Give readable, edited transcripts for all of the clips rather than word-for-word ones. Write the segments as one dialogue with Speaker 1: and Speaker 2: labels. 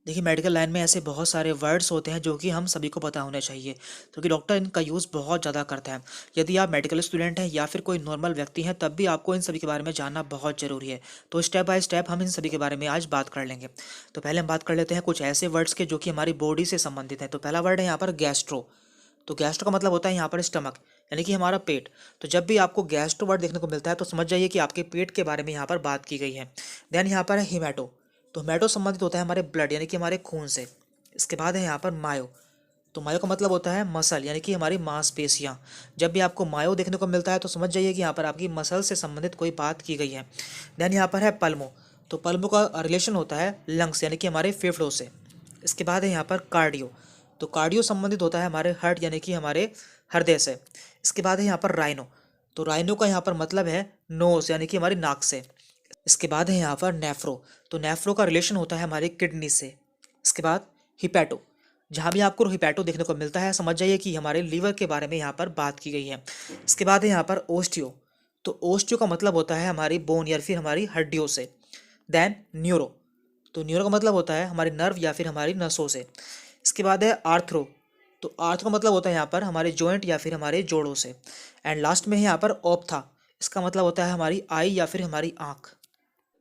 Speaker 1: देखिए medical line में ऐसे बहुत सारे वर्ड्स होते हैं जो कि हम सभी को पता होने चाहिए, क्योंकि डॉक्टर इनका यूज़ बहुत ज़्यादा करता है। यदि आप मेडिकल स्टूडेंट हैं या फिर कोई नॉर्मल व्यक्ति हैं तब भी आपको इन सभी के बारे में जानना बहुत ज़रूरी है। तो स्टेप बाय स्टेप हम इन सभी के बारे में आज बात कर लेंगे। तो पहले हम बात कर लेते हैं कुछ ऐसे वर्ड्स के जो कि हमारी बॉडी से संबंधित हैं। तो पहला वर्ड है यहाँ पर गैस्ट्रो। तो गैस्ट्रो का मतलब होता है यहाँ पर स्टमक, यानी कि हमारा पेट। तो जब भी आपको गैस्ट्रो वर्ड देखने को मिलता है तो समझ जाइए कि आपके पेट के बारे में यहाँ पर बात की गई है। देन यहाँ पर है हिमैटो। तो हिमैटो संबंधित होता है हमारे ब्लड यानी कि हमारे खून से। इसके बाद है यहाँ पर मायो। तो मायो का मतलब होता है मसल, यानी कि हमारी मांसपेशियाँ। जब भी आपको मायो देखने को मिलता है तो समझ जाइए कि यहाँ पर आपकी मसल से संबंधित कोई बात की गई है। देन यहाँ पर है पल्मो। तो पल्मो का रिलेशन होता है लंग्स यानी कि हमारे फेफड़ों से। इसके बाद है यहाँ पर कार्डियो। तो कार्डियो संबंधित होता है हमारे हार्ट यानी कि हमारे हृदय से। इसके बाद है यहाँ पर राइनो। तो राइनो का यहाँ पर मतलब है नोज यानी कि हमारी नाक से। इसके बाद है यहाँ पर नेफ्रो। तो नेफ्रो का रिलेशन होता है हमारी किडनी से। इसके बाद हिपैटो। जहाँ भी आपको हिपैटो देखने को मिलता है समझ जाइए कि हमारे लीवर के बारे में यहाँ पर बात की गई है। इसके बाद है यहाँ पर ओस्टियो। तो ओस्टियो का मतलब होता है हमारी बोन या फिर हमारी हड्डियों से। Then neuro. तो न्यूरो का मतलब होता है हमारे नर्व या फिर हमारी नसों से। इसके बाद है आर्थ्रो। तो आर्थ्रो का मतलब होता है यहाँ पर हमारे जॉइंट या फिर हमारे जोड़ों से। एंड लास्ट में है यहाँ पर ऑप्था। इसका मतलब होता है हमारी आई या फिर हमारी आँख।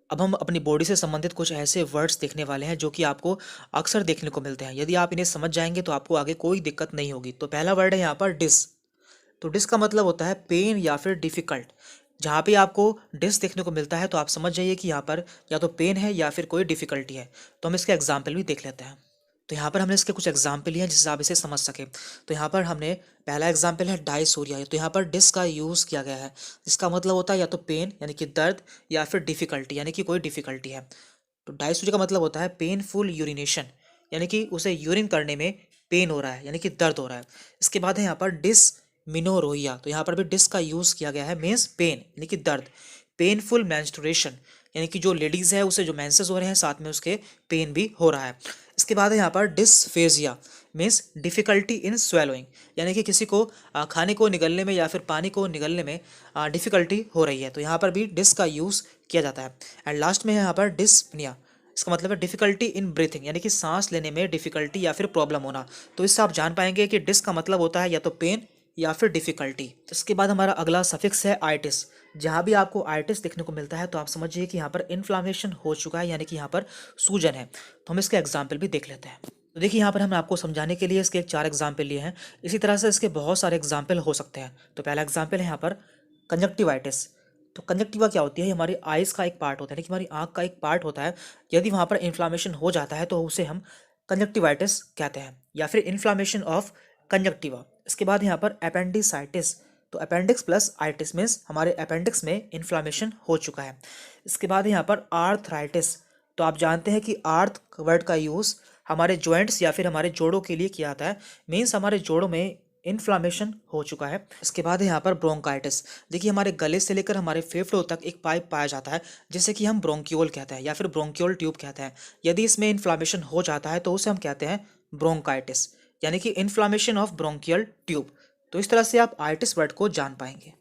Speaker 1: अब हम अपनी बॉडी से संबंधित कुछ ऐसे वर्ड्स देखने वाले हैं जो कि आपको अक्सर देखने को मिलते हैं। यदि आप इन्हें समझ जाएंगे तो आपको आगे कोई दिक्कत नहीं होगी। तो पहला वर्ड है यहाँ पर डिस। तो डिस का मतलब होता है पेन या फिर डिफिकल्ट। जहाँ पे आपको डिस देखने को मिलता है तो आप समझ जाइए कि यहाँ पर या तो पेन है या फिर कोई डिफिकल्टी है। तो हम इसके एग्जाम्पल भी देख लेते हैं। तो यहाँ पर हमने इसके कुछ एग्जाम्पल लिए हैं जिससे आप इसे समझ सके। तो यहाँ पर हमने पहला एग्जाम्पल है डायसूरिया। तो यहाँ पर डिस का यूज़ किया गया है, जिसका मतलब होता है या तो पेन यानी कि दर्द या फिर डिफिकल्टी यानी कि कोई डिफिकल्टी है। तो डायसूरिया का मतलब होता है पेनफुल यूरिनेशन, यानी कि उसे यूरिन करने में पेन हो रहा है यानी कि दर्द हो रहा है। इसके बाद है यहाँ पर डिस मिनोरोइया। तो यहाँ पर भी डिस का यूज़ किया गया है, मीन्स पेन यानी कि दर्द। पेनफुल मैंस्टुरेशन, यानी कि जो लेडीज़ है उसे जो मेंसेस हो रहे हैं साथ में उसके पेन भी हो रहा है। इसके बाद है यहाँ पर dysphagia, means difficulty in swallowing, यानी कि किसी को खाने को निगलने में या फिर पानी को निगलने में डिफ़िकल्टी हो रही है। तो यहाँ पर भी डिस का यूज़ किया जाता है। एंड लास्ट में है यहाँ पर डिस्पनिया। इसका मतलब है डिफ़िकल्टी इन ब्रीथिंग, यानी कि सांस लेने में डिफ़िकल्टी या फिर प्रॉब्लम होना। तो इससे आप जान पाएंगे कि डिस का मतलब होता है या तो पेन या फिर डिफ़िकल्टी। इसके बाद हमारा अगला सफिक्स है आइटिस। जहाँ भी आपको आइटिस देखने को मिलता है तो आप समझिए कि यहाँ पर इन्फ्लामेशन हो चुका है, यानी कि यहाँ पर सूजन है। तो हम इसके एग्जाम्पल भी देख लेते हैं। तो देखिए यहाँ पर हमने आपको समझाने के लिए इसके एक 4 एग्जाम्पल लिए हैं। इसी तरह से इसके बहुत सारे एग्जाम्पल हो सकते हैं। तो पहला एग्जाम्पल है यहाँ पर कंजक्टिवाइटिस। तो कंजक्टिवा क्या होती है? हमारी आइज़ का एक पार्ट होता है, यानी कि हमारी आँख का एक पार्ट होता है। यदि वहाँ पर इन्फ्लामेशन हो जाता है तो उसे हम कंजक्टिवाइटिस कहते हैं, या फिर इन्फ्लामेशन ऑफ कंजक्टिवा। इसके बाद यहाँ पर अपेंडिसाइटिस। तो अपेंडिक्स प्लस आइटिस मीन्स हमारे अपेंडिक्स में इन्फ्लामेशन हो चुका है। इसके बाद यहाँ पर आर्थराइटिस। तो आप जानते हैं कि आर्थ वर्ड का यूज़ हमारे जॉइंट्स या फिर हमारे जोड़ों के लिए किया जाता है, मीन्स हमारे जोड़ों में इन्फ्लामेशन हो चुका है। इसके बाद है यहाँ पर ब्रोंकाइटिस। देखिए हमारे गले से लेकर हमारे फेफड़ों तक एक पाइप पाया जाता है जिसे कि हम ब्रोंक्यूल कहते हैं या फिर ब्रोंक्यूल ट्यूब कहते हैं। यदि इसमें इन्फ्लामेशन हो जाता है तो उसे हम कहते हैं ब्रोंकाइटिस, यानी कि इन्फ्लामेशन ऑफ ब्रोंकियल ट्यूब। तो इस तरह से आप आइटिस वर्ड को जान पाएंगे।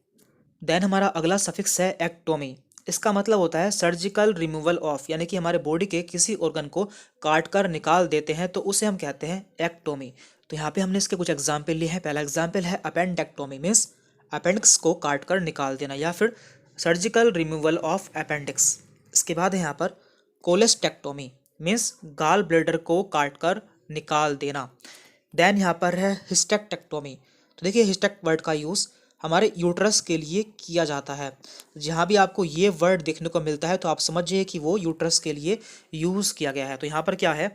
Speaker 1: देन हमारा अगला सफिक्स है एक्टोमी। इसका मतलब होता है सर्जिकल रिमूवल ऑफ, यानी कि हमारे बॉडी के किसी ऑर्गन को काट कर निकाल देते हैं तो उसे हम कहते हैं एक्टोमी। तो यहाँ पे हमने इसके कुछ एग्जाम्पल लिए हैं। पहला एग्जाम्पल है अपेंडेक्टोमी, मीन्स अपेंडिक्स को काट कर निकाल देना, या फिर सर्जिकल रिमूवल ऑफ अपेंडिक्स। इसके बाद है यहाँ पर कोलेस्टेक्टोमी, मीन्स गाल ब्लेडर को काट कर निकाल देना। देन यहाँ पर है हिस्टेक्टेक्टोमी। तो देखिए हिस्टेक वर्ड का यूज़ हमारे यूट्रस के लिए किया जाता है। जहाँ भी आपको ये वर्ड देखने को मिलता है तो आप समझिए कि वो यूट्रस के लिए यूज़ किया गया है। तो यहाँ पर क्या है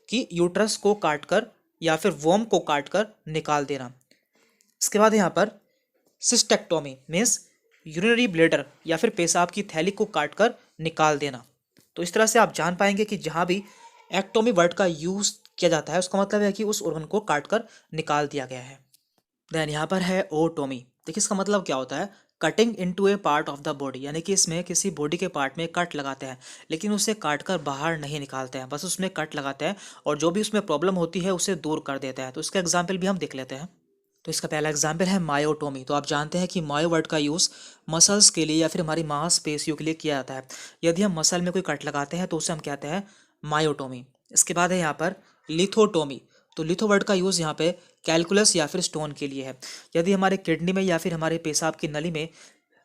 Speaker 1: कि यूट्रस को काट कर या फिर वोम को काट कर निकाल देना। इसके बाद यहाँ पर सिस्टेक्टोमी मीन्स यूरिनरी ब्लेडर या फिर पेशाब की थैली को काट कर निकाल देना। तो इस तरह से आप जान पाएंगे कि जहाँ भी एक्टोमी वर्ड का यूज़ किया जाता है उसका मतलब है कि उस ऑर्गन को काट कर निकाल दिया गया है। देन यहाँ पर है ओटोमी। देखिए इसका मतलब क्या होता है? Cutting into A part of the body, यानी कि इसमें किसी बॉडी के पार्ट में कट लगाते हैं लेकिन उसे काट कर बाहर नहीं निकालते हैं, बस उसमें कट लगाते हैं और जो भी उसमें प्रॉब्लम होती है उसे दूर कर देते हैं। तो इसका एग्जाम्पल भी हम देख लेते हैं। तो इसका पहला एग्जाम्पल है मायोटोमी। तो आप जानते हैं कि मायो वर्ड का यूज़ मसल्स के लिए या फिर हमारी मांसपेशियों के लिए किया जाता है। यदि हम मसल में कोई कट लगाते हैं तो उसे हम कहते हैं मायोटोमी। इसके बाद है यहाँ पर लिथोटोमी। तो लिथो वर्ड का यूज़ यहाँ पे कैलकुलस या फिर स्टोन के लिए है। यदि हमारे किडनी में या फिर हमारे पेशाब की नली में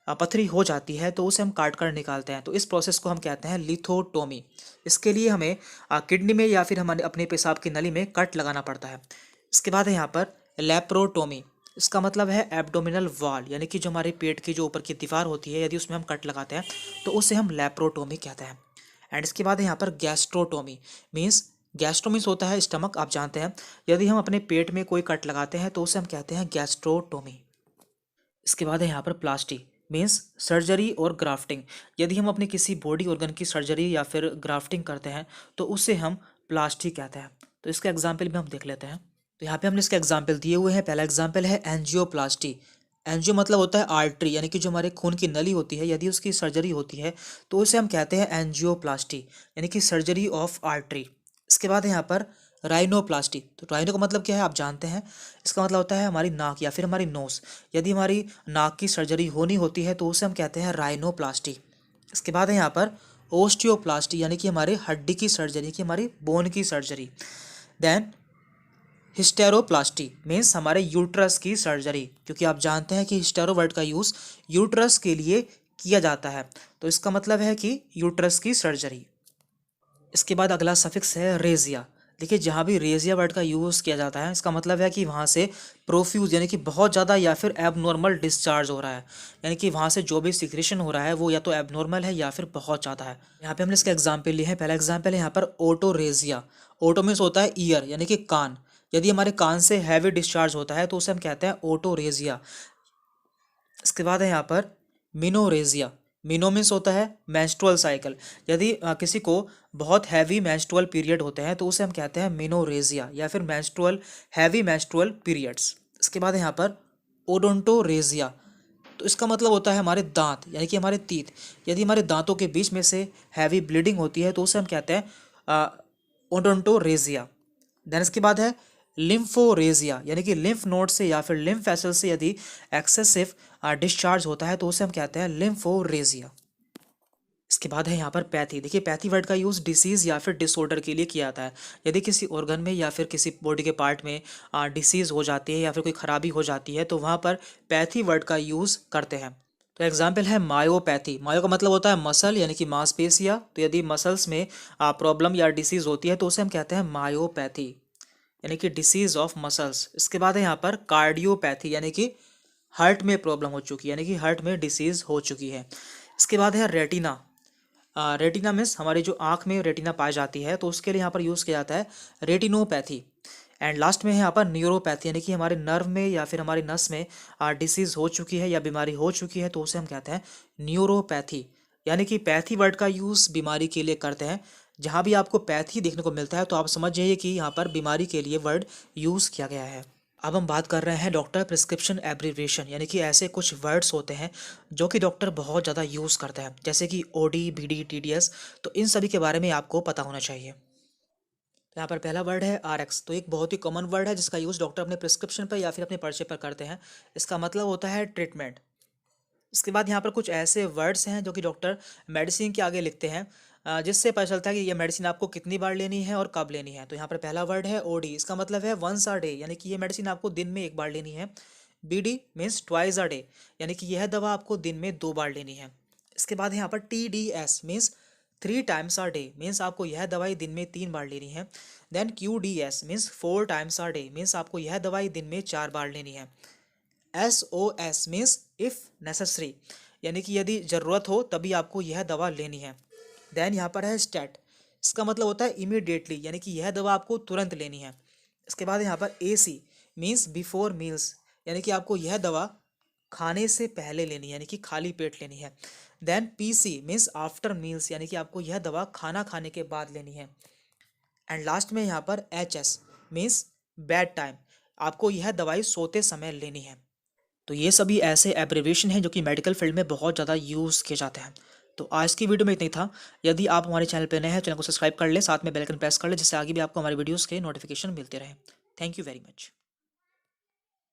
Speaker 1: पथरी हो जाती है तो उसे हम काट कर निकालते हैं, तो इस प्रोसेस को हम कहते हैं लिथोटोमी। इसके लिए हमें किडनी में या फिर हमारे अपने पेशाब की नली में कट लगाना पड़ता है। इसके बाद है यहाँ पर लेप्रोटोमी। इसका मतलब है एब्डोमिनल वॉल, यानी कि जो हमारे पेट की जो ऊपर की दीवार होती है, यदि उसमें हम कट लगाते हैं तो उसे हम लेप्रोटोमी कहते हैं। एंड इसके बाद है यहाँ पर गैस्ट्रोटोमी। मीन्स गैस्ट्रो मीन्स होता है स्टमक, आप जानते हैं। यदि हम अपने पेट में कोई कट लगाते हैं तो उसे हम कहते हैं गैस्ट्रोटोमी। इसके बाद है यहाँ पर प्लास्टी। मीन्स सर्जरी और ग्राफ्टिंग। यदि हम अपने किसी बॉडी ऑर्गन की सर्जरी या फिर ग्राफ्टिंग करते हैं तो उसे हम प्लास्टी कहते हैं। तो इसका एग्जाम्पल भी हम देख लेते हैं। तो यहाँ पे हमने इसके एग्जाम्पल दिए हुए हैं। पहला एग्जाम्पल है एंजियोप्लास्टी। एंजियो मतलब होता है आर्टरी, यानी कि जो हमारे खून की नली होती है, यदि उसकी सर्जरी होती है तो उसे हम कहते हैं एंजियोप्लास्टी, यानी कि सर्जरी ऑफ आर्टरी। इसके बाद है यहाँ पर राइनोप्लास्टी। तो राइनो का मतलब क्या है, आप जानते हैं। इसका मतलब होता है हमारी नाक या फिर हमारी नोज। यदि हमारी नाक की सर्जरी होनी होती है तो उसे हम कहते हैं राइनोप्लास्टी। इसके बाद है यहाँ पर ओस्टियोप्लास्टी, यानी कि हमारे हड्डी की सर्जरी, की हमारी बोन की सर्जरी। देन हिस्टेरोप्लास्टी मीन्स हमारे यूट्रस की सर्जरी, क्योंकि आप जानते हैं कि हिस्टेरो वर्ड का यूज़ यूट्रस के लिए किया जाता है, तो इसका मतलब है कि यूट्रस की सर्जरी। इसके बाद अगला सफिक्स है रेजिया। देखिए, जहाँ भी रेजिया वर्ड का यूज़ किया जाता है, इसका मतलब है कि वहाँ से प्रोफ्यूज, यानी कि बहुत ज़्यादा या फिर एबनॉर्मल डिस्चार्ज हो रहा है, यानी कि वहाँ से जो भी सिक्रेशन हो रहा है वो या तो एबनॉर्मल है या फिर बहुत ज़्यादा है। यहाँ पे हमने इसका एग्जाम्पल लिए हैं। पहला एग्जाम्पल है यहाँ पर ओटोरेजिया। ओटो मीन्स होता है ईयर, यानी कि कान। यदि हमारे कान से हैवी डिस्चार्ज होता है तो उसे हम कहते हैं ओटोरेजिया। इसके बाद है यहाँ पर मिनोरेजिया। मिनो मीन्स होता है मेंस्ट्रुअल साइकिल। यदि किसी को बहुत हैवी मेंस्ट्रुअल पीरियड होते हैं तो उसे हम कहते हैं मिनोरेजिया या फिर हैवी मेंस्ट्रुअल पीरियड्स। इसके बाद यहाँ पर ओडोंटोरेजिया। तो इसका मतलब होता है हमारे दांत, यानी कि हमारे तीत। यदि हमारे दांतों के बीच में से हैवी ब्लीडिंग होती है तो उसे हम कहते हैं ओडोंटोरेजिया। देन इसके बाद है लिम्फोरेजिया, यानी कि लिम्फ नोड से या फिर लिम्फ वेसल से यदि एक्सेसिव डिस्चार्ज होता है तो उसे हम कहते हैं लिम्फोरेजिया। इसके बाद है यहाँ पर पैथी। देखिए, पैथी वर्ड का यूज़ डिसीज़ या फिर डिसऑर्डर के लिए किया जाता है। यदि किसी ऑर्गन में या फिर किसी बॉडी के पार्ट में डिसीज़ हो जाती है या फिर कोई खराबी हो जाती है तो वहाँ पर पैथी वर्ड का यूज़ करते हैं। तो एग्जाम्पल है मायोपैथी। मायो का मतलब होता है मसल, यानी कि मांसपेशियाँ। तो यदि मसल्स में प्रॉब्लम या डिसीज़ होती है तो उसे हम कहते हैं मायोपैथी, यानी कि डिसीज ऑफ मसल्स। इसके बाद है यहाँ पर कार्डियोपैथी, यानी कि हार्ट में प्रॉब्लम हो चुकी है, यानी कि हार्ट में डिसीज हो चुकी है। इसके बाद है रेटिना। रेटिना मीन्स हमारी जो आँख में रेटिना पाई जाती है तो उसके लिए यहाँ पर यूज़ किया जाता है रेटिनोपैथी। एंड लास्ट में है यहाँ पर न्यूरोपैथी, यानी कि हमारे नर्व में या फिर हमारी नस में डिसीज़ हो चुकी है या बीमारी हो चुकी है तो उसे हम कहते हैं न्यूरोपैथी। यानी कि पैथी वर्ड का यूज़ बीमारी के लिए करते हैं। जहाँ भी आपको पैथी देखने को मिलता है तो आप समझ जाइए कि यहाँ पर बीमारी के लिए वर्ड यूज़ किया गया है। अब हम बात कर रहे हैं डॉक्टर प्रिस्क्रिप्शन एब्रीविएशन, यानी कि ऐसे कुछ वर्ड्स होते हैं जो कि डॉक्टर बहुत ज़्यादा यूज़ करते हैं, जैसे कि ओडी, बीडी, टीडीएस। तो इन सभी के बारे में आपको पता होना चाहिए। तो यहाँ पर पहला वर्ड है आरएक्स। तो एक बहुत ही कॉमन वर्ड है जिसका यूज़ डॉक्टर अपने प्रिस्क्रिप्शन पर या फिर अपने पर्चे पर करते हैं। इसका मतलब होता है ट्रीटमेंट। इसके बाद यहाँ पर कुछ ऐसे वर्ड्स हैं जो कि डॉक्टर मेडिसिन के आगे लिखते हैं, जिससे पता चलता है कि ये मेडिसिन आपको कितनी बार लेनी है और कब लेनी है। तो यहाँ पर पहला वर्ड है ओडी। इसका मतलब है वंस अ डे, यानी कि ये मेडिसिन आपको दिन में एक बार लेनी है। BD means twice a day, यानी कि यह दवा आपको दिन में 2 बार लेनी है। इसके बाद यहाँ पर TDS means 3 times a day, means आपको यह दवाई दिन में 3 बार लेनी है। Then QDS means 4 times a day, means आपको यह दवाई दिन में 4 बार लेनी है। SOS मीन्स इफ़ नेसेसरी, यानी कि यदि ज़रूरत हो तभी आपको यह दवा लेनी है। देन यहाँ पर है स्टैट। इसका मतलब होता है इमीडिएटली, यानी कि यह दवा आपको तुरंत लेनी है। इसके बाद यहाँ पर AC मीन्स बिफोर मील्स, यानी कि आपको यह दवा खाने से पहले लेनी है, यानी कि खाली पेट लेनी है। Then PC means after meals, यानी कि आपको यह दवा खाना खाने के बाद लेनी है। एंड लास्ट में यहाँ पर HS मीन्स बेड टाइम, आपको यह दवाई सोते समय लेनी है। तो ये सभी ऐसे एब्रिविएशन हैं जो कि मेडिकल फील्ड में बहुत ज़्यादा यूज़ किए जाते हैं। तो आज की वीडियो में इतना ही था। यदि आप हमारे चैनल पर नए हैं, चैनल को सब्सक्राइब कर लें, साथ में बेल आइकन प्रेस कर लें, जिससे आगे भी आपको हमारे वीडियोज़ के नोटिफिकेशन मिलते रहें। Thank you very much.